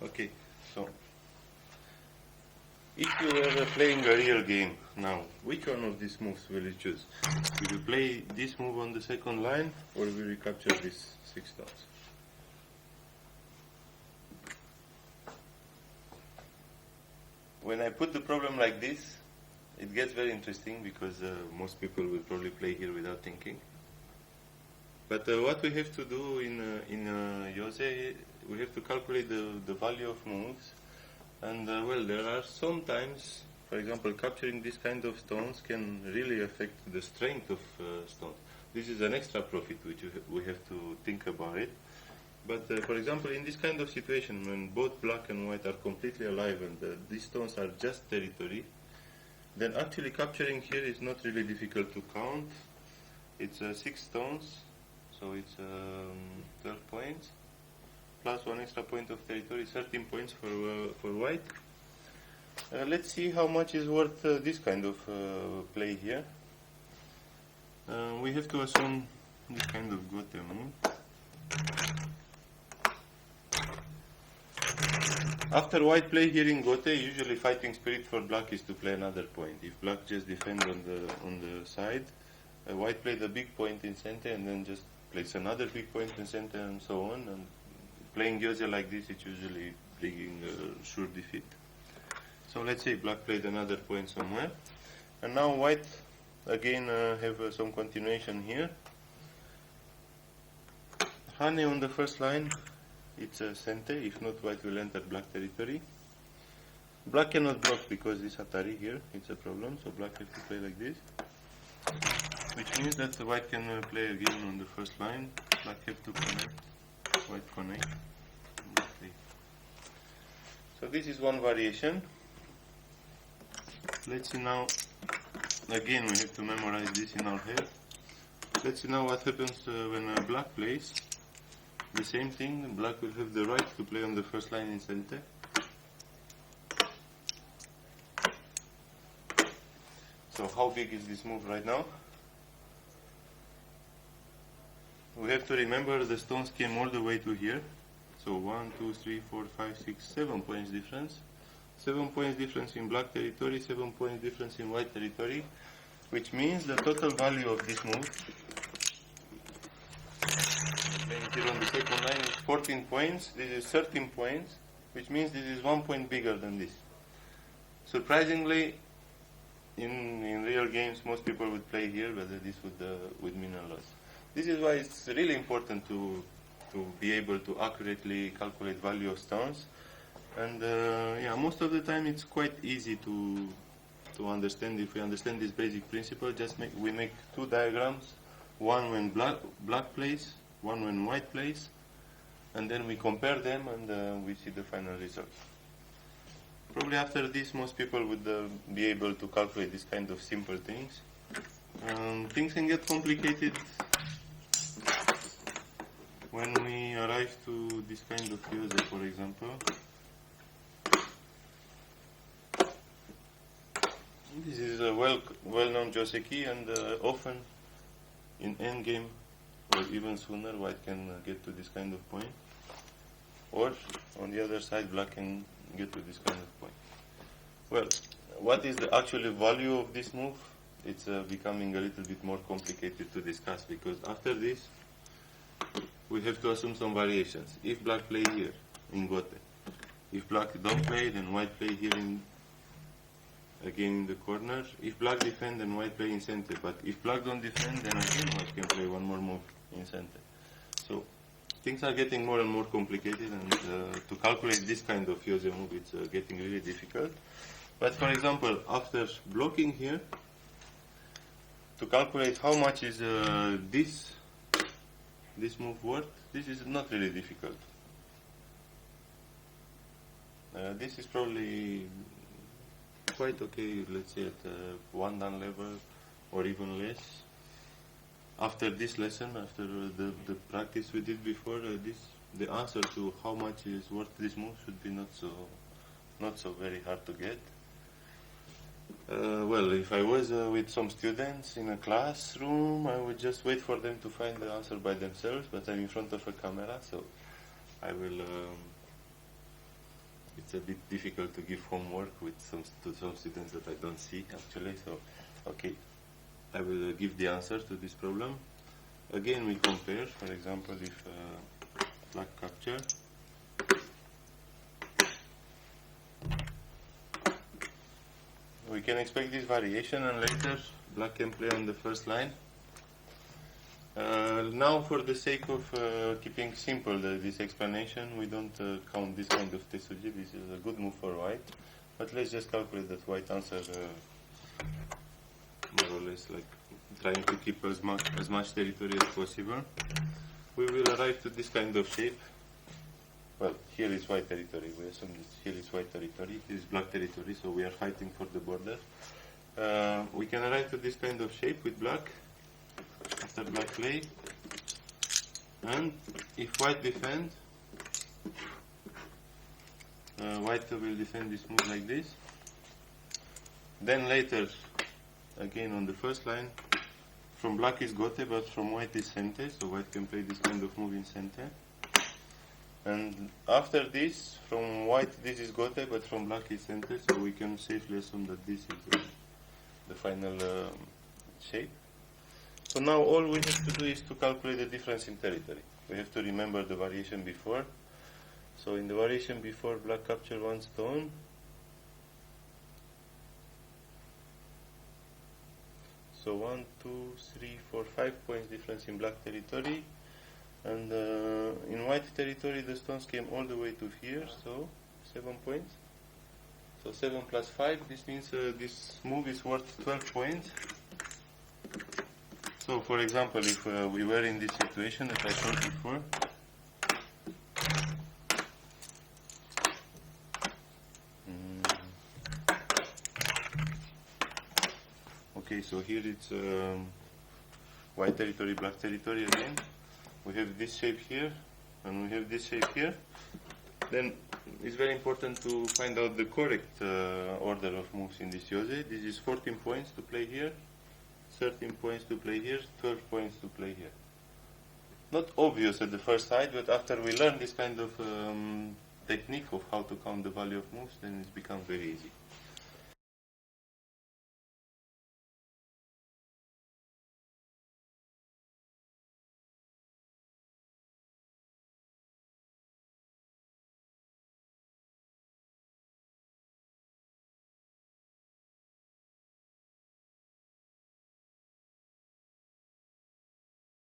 Okay, so if you were playing a real game now, which one of these moves will you choose? Will you play this move on the second line, or will you capture these 6 stones? When I put the problem like this, it gets very interesting because most people will probably play here without thinking. But what we have to do in YOSE, we have to calculate the value of moves. And well, there are sometimes, for example, capturing this kind of stones can really affect the strength of stones. This is an extra profit which we have to think about it. But for example, in this kind of situation, when both black and white are completely alive and these stones are just territory, then actually capturing here is not really difficult to count. It's 6 stones, so it's 12 points, plus 1 extra point of territory, 13 points for white. Let's see how much is worth this kind of play here. We have to assume this kind of Gote move. After white play here in Gote, usually fighting spirit for black is to play another point. If black just defends on the side, white play the big point in center and then just plays another big point in center and so on. And playing YOSE like this, it's usually playing sure defeat. So let's say black played another point somewhere, and now white again have some continuation here. Hane on the first line. It's a center, if not white will enter black territory. Black cannot block because this Atari here, it's a problem, so black has to play like this. Which means that white can play again on the first line, black have to connect, white connect. Okay. So this is one variation. Let's see now, again we have to memorize this in our head. Let's see now what happens when black plays. The same thing, black will have the right to play on the first line in center. So how big is this move right now? We have to remember the stones came all the way to here. So 1, 2, 3, 4, 5, 6, 7 points difference. 7 points difference in black territory, 7 points difference in white territory, which means the total value of this move here on the second line is 14 points, this is 13 points, which means this is 1 point bigger than this. Surprisingly, in real games, most people would play here, but this would mean a loss. This is why it's really important to be able to accurately calculate value of stones. And yeah, most of the time it's quite easy to understand. If we understand this basic principle, we make 2 diagrams, one when black plays, one when white plays, and then we compare them and we see the final result. Probably after this, most people would be able to calculate this kind of simple things. Things can get complicated when we arrive to this kind of YOSE, for example. This is a well-known Joseki, and often in endgame or even sooner, white can get to this kind of point, or on the other side, black can get to this kind of point. Well, what is the actual value of this move? It's becoming a little bit more complicated to discuss, because after this, we have to assume some variations. If black play here in Gote, if black don't play, then white play here again in the corner. If black defend, then white play in center. But if black don't defend, then again white can play one more move in center. So things are getting more and more complicated, and to calculate this kind of YOSE move, it's getting really difficult. But for example, after blocking here, to calculate how much is this move worth, this is not really difficult. This is probably quite okay, let's say at 1 dan level or even less. After this lesson, after the practice we did before, the answer to how much is worth this move should be not so very hard to get. Well, if I was with some students in a classroom, I would just wait for them to find the answer by themselves, but I'm in front of a camera, so I will it's a bit difficult to give homework with to some students that I don't see actually. So, okay, I will give the answer to this problem. Again, we compare. For example, if black capture, we can expect this variation, and later black can play on the first line. Now, for the sake of keeping simple this explanation, we don't count this kind of tesuji. This is a good move for white. But let's just calculate that white answer more or less, like trying to keep as much territory as possible. We will arrive to this kind of shape. Well, here is white territory. We assume that here is white territory. Here is black territory, so we are fighting for the border. We can arrive to this kind of shape with black. After black play, and if white defend, white will defend this move like this. Then later, again on the first line, from black is gote, but from white is sente, so white can play this kind of move in sente. And after this, from white this is gote, but from black is sente, so we can safely assume that this is the final shape. So now all we have to do is to calculate the difference in territory. We have to remember the variation before. So in the variation before, black captured one stone. So 1, 2, 3, 4, 5 points difference in black territory. And in white territory, the stones came all the way to here, so 7 points. So 7 plus 5, this means this move is worth 12 points. So, for example, if we were in this situation that I showed before, okay, so here it's white territory, black territory again. We have this shape here, and we have this shape here. Then it's very important to find out the correct order of moves in this YOSE. This is 14 points to play here. 13 points to play here, 12 points to play here. Not obvious at the first sight, but after we learn this kind of technique of how to count the value of moves, then it becomes very easy.